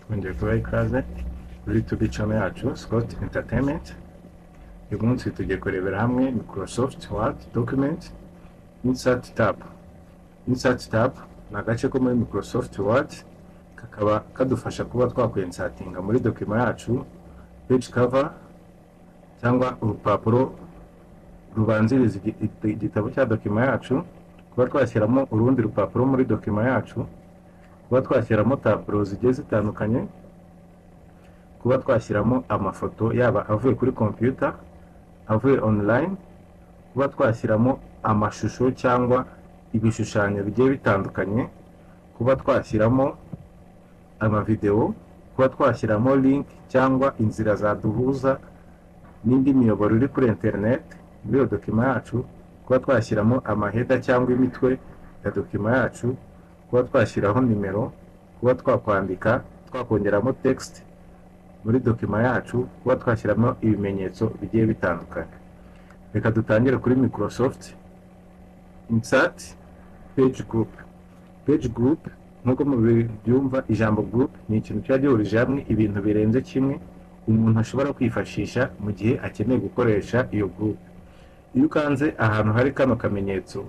twongeye kubaha ikaze kuri YouTube channel yacu Scott Entertainment. Uyu munsi tugiye kurebera hamwe Microsoft Word Document Insert Tab. Insert Tab ni agace ko muri Microsoft Word kakaba kadufasha kuba twakwensatinga muri document yacu page cover cyangwa urupapuro rubanziriza igitabo cya document yacu, kuba twashyiramo urundi rupapuro muri document yacu, kuba twashyiramo tableau zigiye zitandukanye, kuba twashyiramo amafoto yaba avuye kuri computer, avuye online, kuba twashyiramo amashusho cyangwa ibishushanyo bigiye bitandukanye, kuba twashyiramo amavideo, kuba twashyiramo link cyangwa inzira zaduhuza n'indi miyoboro iri kuri internet muri iyo document yacu, kuba twashyiramo amaheda cyangwa imitwe ya document yacu, kuba twashyiraho nimero, kuba twakwandika twakongeramo text muri document yacu, kuba twashyiramo ibimenyetso bigiye bitandukanye. Reka dutangire kuri Microsoft Insert Page Group. Page Group nkuko mubyumva, ijambo group ni ikintu cyagihurije hamwe ibintu birenze kimwe umuntu ashobora kwifashisha mu gihe akeneye gukoresha iyo group. Iyo ukanze ahantu hari kano kamenyetso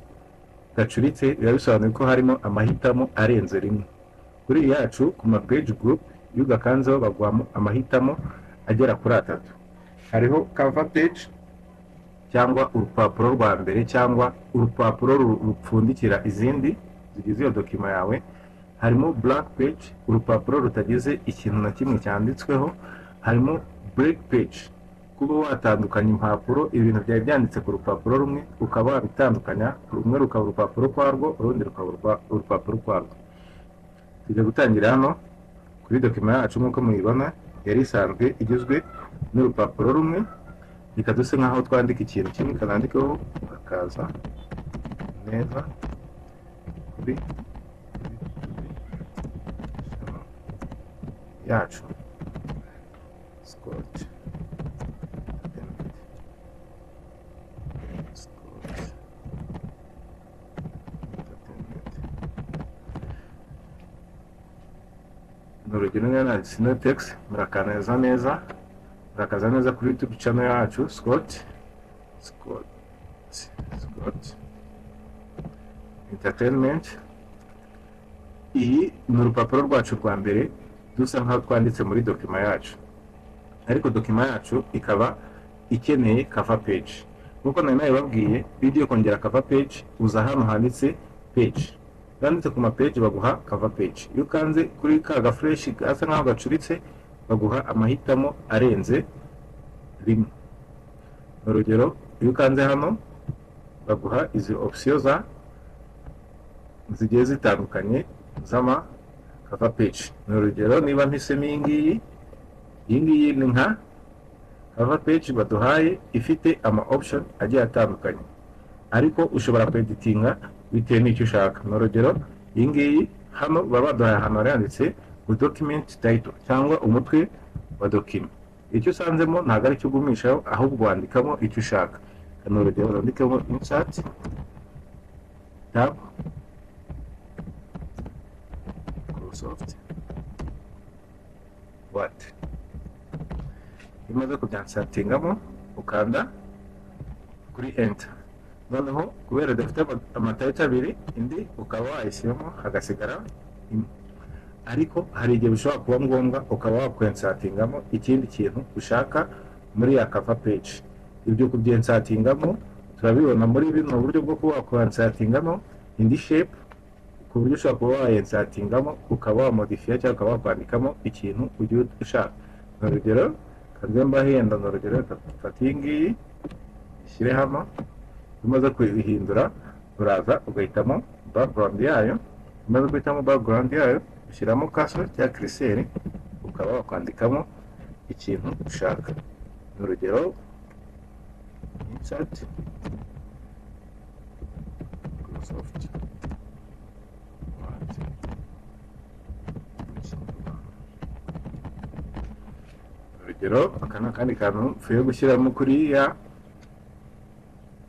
gacuritse, biba bisobanuye ko harimo amahitamo arenze rimwe. Kuri yacu ku ma page group, iyo ugakanzeho baguhamo amahitamo agera kuri 3. Hariho cover page cyangwa urupapuro rwa mbere cyangwa urupapuro rupfundikira izindi zigize iyo document yawe. Harimo black page, urupapuro rutagize ikintu na kimwe cyanditsweho. Harimo break page, kuba watandukanya impapuro, ibintu byari byanditse ku rupapuro rumwe ukaba wabitandukanya, rumwe rukaba urupapuro kwarwo, urundi rukaba urupapuro kwarwo. Tujya gutangira hano kuri document yacu. Nk'uko muyibona yari isanzwe igizwe n'urupapuro rumwe, ikaduse nk'aho twandika ikintu kimwe, kanandikeho akaza neza kuri yacu Scott urugero na syntax murakaza neza kuri YouTube channel yacu Scott Entertainment. Iyi ni urupapuro rwacu rwa mbere dusa nkaho twanditse muri document yacu, ariko document yacu ikaba ikeneye cover page. Nkuko nari nabibabwiye, video kongera cover page uza hano handitse page, banditse ku ma page baguha cover page. Iyo ukanze kuri ka gafresh gasa nkaho gacuritse baguha amahitamo arenze rimwe. Urugero, iyo ukanze hano baguha izi options zigiye zitandukanye zama cover page. Urugero, niba mpisemo iyi ngiyi ni nka cover page baduhaye ifite ama option agiye atandukanye, ariko ushobora kweditinga bitewe n'icyo ushaka. Urugero, iyi ngiyi hano baba baduhaye ahantu handitse document title cyangwa umutwe wa document. Icyo usanzemo ntabwo ari cyo ugumishaho, ahubwo wandikamo icyo ushaka. Urugero, wandikemo insert tab Microsoft Word. Imaze kubyansatingamo ukanda kuri enter. Noneho kubera dufite amatayita abiri, indi ukaba wayishyiramo hagasigara imwe, ariko hari igihe bishobora kuba ngombwa ukaba wakwensatingamo ikindi kintu ushaka muri ya cover page. Ibyo kubyensatingamo turabibona muri bino buryo bwo kuba wakwensatingamo indi shape, ku buryo ushobora kuba wayensatingamo ukaba wamodifiya cyangwa ukaba wakwandikamo ikintu ugiye ushaka. Urugero, kagomba henda urugero fata iyi ngiyi ishyire hano. Umaze kubihindura uraza ugahitamo background yayo. Umaze guhitamo background yayo ushyiramo cursor cyangwa curseur ukaba wakwandikamo ikintu ushaka. Urugero, insert Microsoft Word. Urugero, aka ni akandi kantu mvuye gushyiramo kuri ya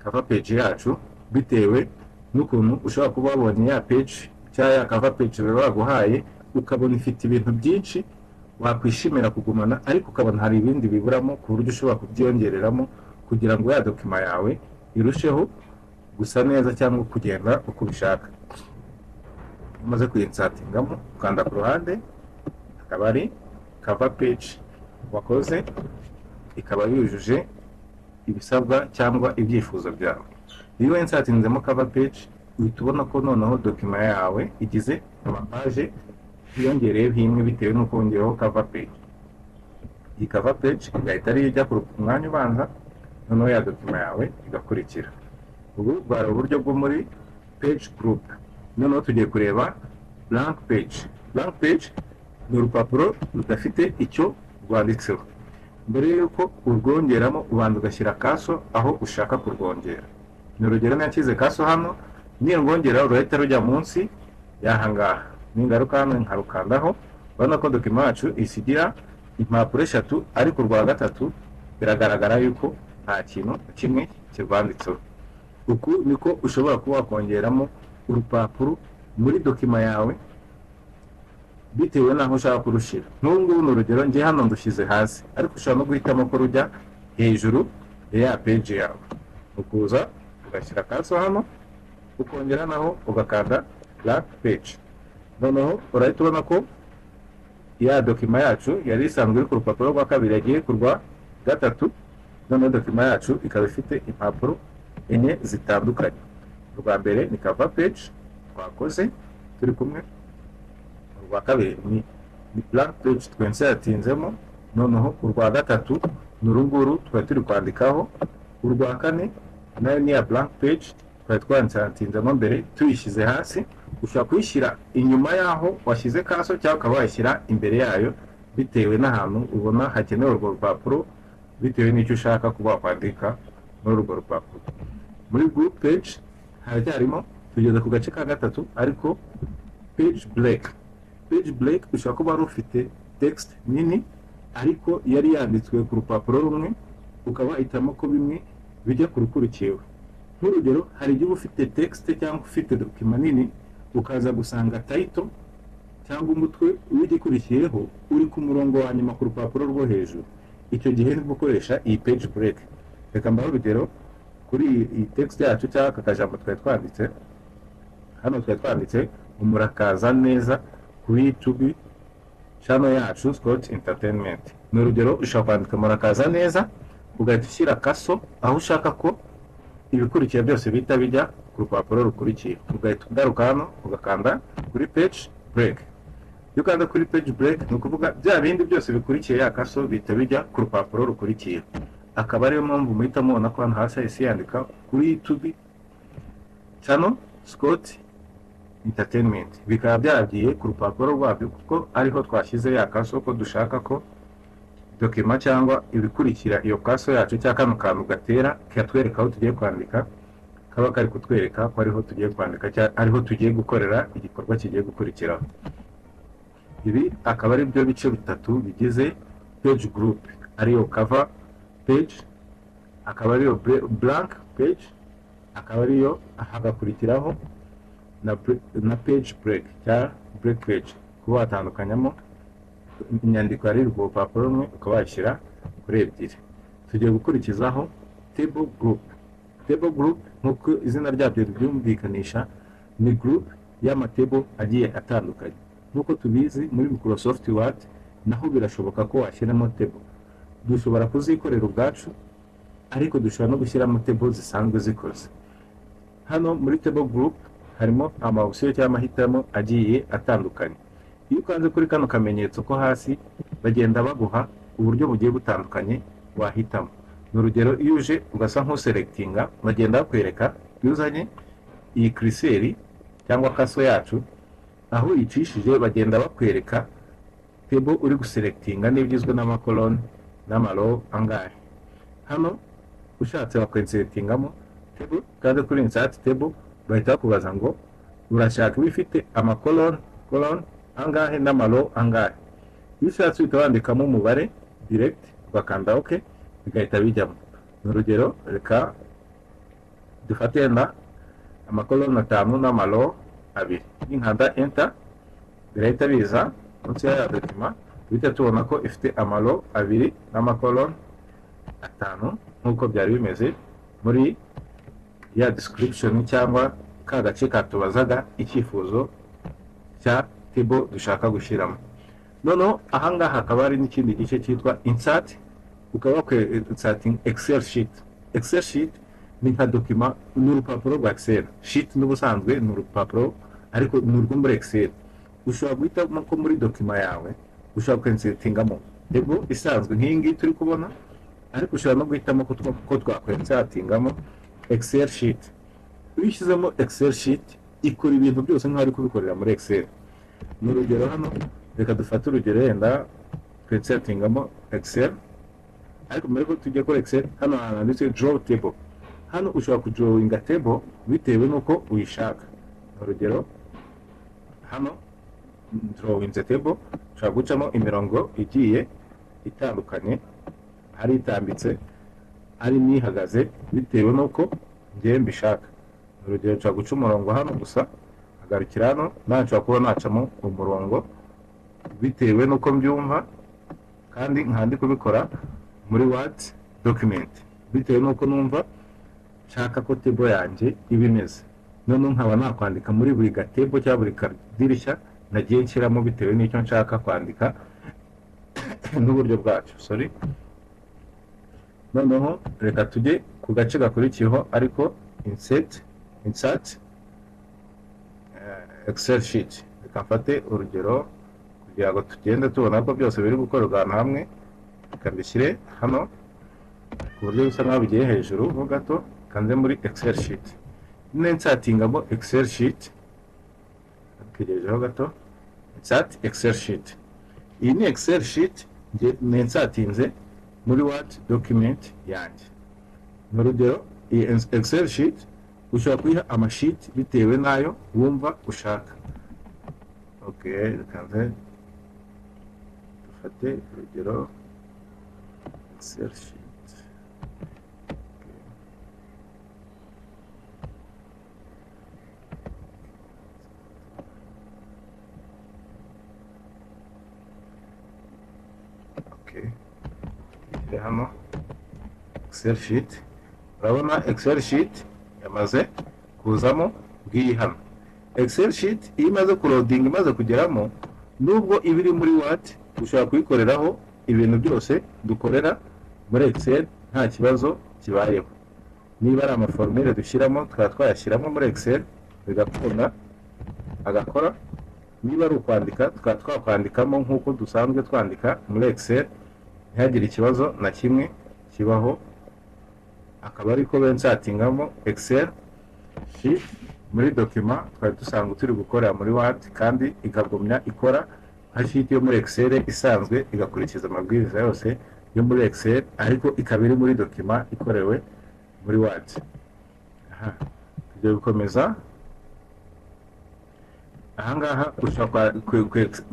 cover page yacu, bitewe n'ukuntu ushobora kuba wabonye ya page cyangwa ya cover page baba baguhaye ukabona ifite ibintu byinshi wakwishimira kugumana ariko ukabona hari ibindi biburamo ku buryo ushobora kubyongereramo kugira ngo ya dokima yawe irusheho gusa neza cyangwa kugenda uko ubishaka. Umaze kuyinsatingamo ukanda ku ruhande, akaba ari cover page wakoze, ikaba yujuje ibisabwa cyangwa ibyifuzo byawe. Iyo wensatinzemo cover page uhita ubona ko noneho dokima yawe igize amapaje yongereyeho imwe bitewe n'uko wongereho cover page. Iyi cover page igahita ari ijya ku mwanya ubanza, noneho ya dokima yawe igakurikira. Ubu bwari uburyo bwo muri page group. Noneho tugiye kureba blank page. Blank page ni urupapuro rudafite icyo rwanditseho. Mbere y'uko urwongeramo ubanza ugashyira kaso aho ushaka kurwongera. Ni urugero nashyize kaso hano, nirwongera urahita rujya munsi y'ahangaha. Ningaruka hano nkarukandaho, urabona ko dokima yacu isigira impapuro 3 ariko urwa gatatu biragaragara yuko nta kintu kimwe kirwanditseho. Uku niko ushobora kuba wakongeramo urupapuro muri dokima yawe bitewe n'aho ushaka kurushira. N'ubu ni urugero njye hano ndushyize hasi, ariko ushobora no guhitamo ko rujya hejuru ya page yawe. Ukuza ugashyira kaso hano, ukongera naho ugakanda blank page. Noneho urahita ubona ko ya dokima yacu yari isanzwe iri ku rupapuro rwa kabiri yagiye ku rwa gatatu. Noneho dokima yacu ikaba ifite impapuro enye zitandukanye. Urwa mbere ni cover page twakoze turi kumwe, urwa kabiri ni blank page twensatinzemo, noneho urwa gatatu ni urunguru twari turi kwandikaho, urwa kane nayo ni ya blank page twari twansatinzemo mbere tuyishyize hasi. Ushobora kuyishyira inyuma yaho washyize kaso cyangwa ukaba wayishyira imbere yayo bitewe n'ahantu ubona hakenewe urwo rupapuro, bitewe n'icyo ushaka kuba wakwandika muri urwo rupapuro. Muri group page haracyarimo, tugeze ku gace ka gatatu ariko page break. Page break ushobora kuba wari ufite text nini ariko yari yanditswe ku rupapuro rumwe, ukaba wahitamo ko bimwe bijya ku rukurikiyeho. Nk'urugero, hari igihe ufite text cyangwa ufite dokima nini ukaza gusanga title cyangwa umutwe w'igikurikiyeho uri ku murongo wa nyuma ku rupapuro rwo hejuru. Icyo gihe ni gukoresha iyi page break. Reka mbaho urugero kuri iyi text yacu cyangwa aka kajambo twari twanditse. Hano twari twanditse umurakaza neza kuri YouTube channel yacu Scott Entertainment. Ni urugero ushobora kwandika murakaza neza ugahita ushyira kaso aho ushaka ko ibikurikira byose bihita bijya ku rupapuro rukurikiye. Ugahita ugaruka hano ugakanda kuri page break. Iyo ukanda kuri page break ni ukuvuga bya bindi byose bikurikiye ya kaso bihita bijya ku rupapuro rukurikiye. Akaba ariyo mpamvu muhita mubona ko hano hasi hahise yandika kuri YouTube channel Scott Entertainment. Bikaba byagiye ku rupapuro rwabyo kuko ariho twashyize ya kaso ko dushaka ko dokima cyangwa ibikurikira iyo kaso yacu cyangwa kano kantu gatera katwereka aho tugiye kwandika, kaba kari kutwereka ko ariho tugiye kwandika cyangwa ariho tugiye gukorera igikorwa kigiye gukurikiraho. Ibi akaba ari byo bice bitatu bigize page group, ariyo cover page, akaba ariyo blank page, akaba ariyo hagakurikiraho na page break cyangwa break page. Kuba watandukanyamo inyandiko yari ku rupapuro rumwe ukaba washyira kuri ebyiri. Tugiye gukurikizaho table group. Table group nk'uko izina ryabyo ribyumvikanisha ni group y'amatable agiye atandukanye. Nk'uko tubizi muri Microsoft Word naho birashoboka ko washyiramo table. Dushobora kuzikorera ubwacu ariko dushobora no gushyiramo table zisanzwe zikoze. Hano muri table group harimo amawusiyo cyangwa amahitamo agiye atandukanye. Iyo ukanze kuri kano kamenyetso ko hasi bagenda baguha uburyo bugiye butandukanye wahitamo. Ni urugero, iyo uje ugasa nk'uselectinga bagenda bakwereka iyo uzanye iyi curseur cyangwa kaso yacu aho yicishije bagenda bakwereka table uri guselectinga n'ibigizwe n'amakoloni n'amaro angahe. Hano ushatse wakwenselectingamo table kandi kuri insert table bahita bakubaza ngo urashaka bifite amakoloni angahe n'amaro angahe. Iyo ushatse uhita wandikamo umubare direct ugakanda OK bigahita bijyamo. Ni urugero, reka dufate na amakoloni 5 n'amaro 2. Ninkanda enter birahita biza munsi ya dokima duhita tubona ko ifite amaro abiri n'amakoloni atanu nk'uko byari bimeze muri ya description cyangwa ka gace katubazaga icyifuzo cya table dushaka gushyiramo. Noneho ahangaha hakaba hari n'ikindi gice cyitwa insert, ukaba wakwiinserting excel sheet. Excel sheet ni nka dokima, ni urupapuro rwa excel. Sheet n'ubusanzwe ni urupapuro ariko ni urwo muri excel. Ushobora guhitamo ko muri dokima yawe ushobora kwinsertingamo table isanzwe nk'iyi ngiyi turi kubona, ariko ushobora no guhitamo ko twakwensertingamo excel sheet. Iyo ushyizemo excel sheet ikora ibintu byose nk'aho ari kubikorera muri excel. Ni urugero hano, reka dufate urugero yenda twinsertingamo excel, ariko mbere ko tujya kuri excel hano handitse draw table. Hano ushobora kudrawinga table bitewe n'uko uyishaka. Urugero hano drawinze table, ushobora gucamo imirongo igiye itandukanye, hari itambitse hari n'ihagaze bitewe n'uko ngiye mbishaka. Urugero nshobora guca umurongo hano gusa agarukira hano, nawe nshobora kuba nacamo umurongo bitewe n'uko mbyumva, kandi nkandi kubikora muri Word document bitewe n'uko numva nshaka ko table yanjye iba imeze. Noneho nkaba nakwandika muri buri gatebo cyangwa buri kadirishya nagiye nshyiramo bitewe n'icyo nshaka kwandika n'uburyo bwacyo. Noneho reka tujye ku gace gakurikiyeho, ariko insert excel sheet. Reka mfate urugero kugira ngo tugende tubona ko byose biri gukorwa ahantu hamwe. Reka mbishyire hano ku buryo bisa nk'aho bigiye hejuru ho gato, kanze muri excel sheet. Ninsertingamo excel sheet, tugejejeho gato, insert excel sheet. Iyi ni excel sheet ninsertinze muri Word document yanjye. Mu rugero iyi excel sheet ushobora kuyiha amasheet bitewe n'ayo wumva ushaka. Kanze dufate urugero excel sheet. Hano excel sheet, urabona excel sheet yamaze kuzamo ngiyi hano. Excel sheet iyo imaze kuloading, imaze kugeramo, nubwo ibiri muri Word ushobora kuyikoreraho ibintu byose dukorera muri Excel nta kibazo kibayeho. Niba ari amaformule dushyiramo tukaba twayashyiramo muri Excel bigakunda agakora. Niba ari ukwandika tukaba twakwandikamo nk'uko dusanzwe twandika muri Excel, ntihagire ikibazo na kimwe kibaho. Akaba ariko bensatingamo Excel sheet muri dokima twari dusanzwe turi gukorera muri Word, kandi ikagumya ikora nka sheet yo muri Excel isanzwe, igakurikiza amabwiriza yose yo muri Excel, ariko ikaba iri muri dokima ikorewe muri Word. Tugiye gukomeza. Ahangaha ushobora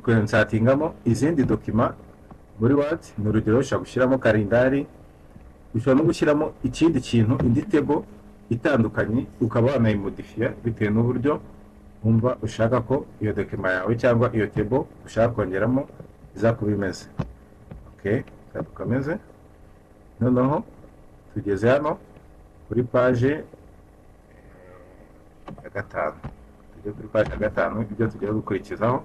kwensatingamo izindi dokima muri Word. Ni urugero ushobora gushyiramo kalendari, ushobora no gushyiramo ikindi kintu, indi table itandukanye, ukaba wanayimodifiya bitewe n'uburyo wumva ushaka ko iyo dokima yawe cyangwa iyo table ushaka kongeramo izakuba imeze. Dukomeze. Noneho tugeze hano kuri page ya gatanu. Tujye kuri page ya gatanu, ibyo tugiye gukurikizaho.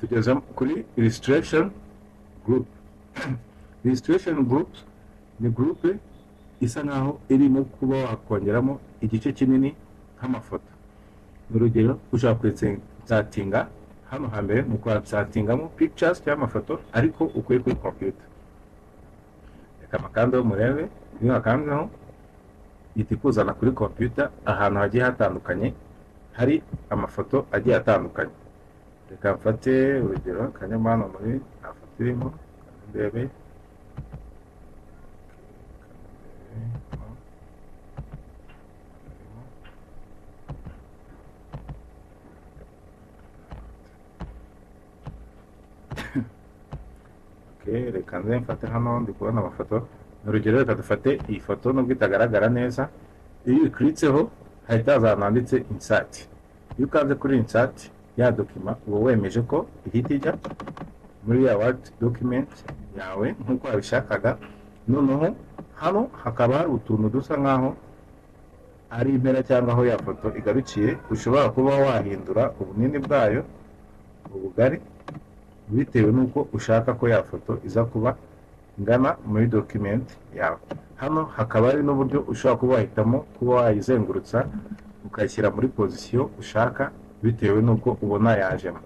Tugeze kuri illustration group. Illustration group ni group isa nkaho irimo kuba wakongeramo igice kinini nk'amafoto. Urugero ushobora kwinsertinga hano hambere mu kwinsertingamo pictures cyangwa amafoto, ariko ukuye kuri computer. Reka makandeho murebe, niba kanzeho ihita ikuzana kuri computer ahantu hagiye hatandukanye hari amafoto agiye atandukanye. Reka mfate urugero kanyama hano muri afoto irimo ndebe. Reka nze mfate hano ndi kubona amafoto. Urugero reka dufate iyi foto nubwo itagaragara neza, iyo uyiklitseho hahita haza ahantu handitse insert. Iyo ukanze kuri insert ya dokima uba wemeje ko ihita ijya muri ya word document yawe nk'uko wabishakaga. Noneho hano hakaba hari utuntu dusa nkaho ari impera cyangwa aho ya foto igarukiye, ushobora kuba wahindura ubunini bwayo, ubugari, bitewe n'uko ushaka ko ya foto iza kuba ingana muri document yawe. Hano hakaba hari n'uburyo ushobora kuba wahitamo kuba wayizengurutsa ukayishyira muri position ushaka bitewe n'uko ubona yajemo.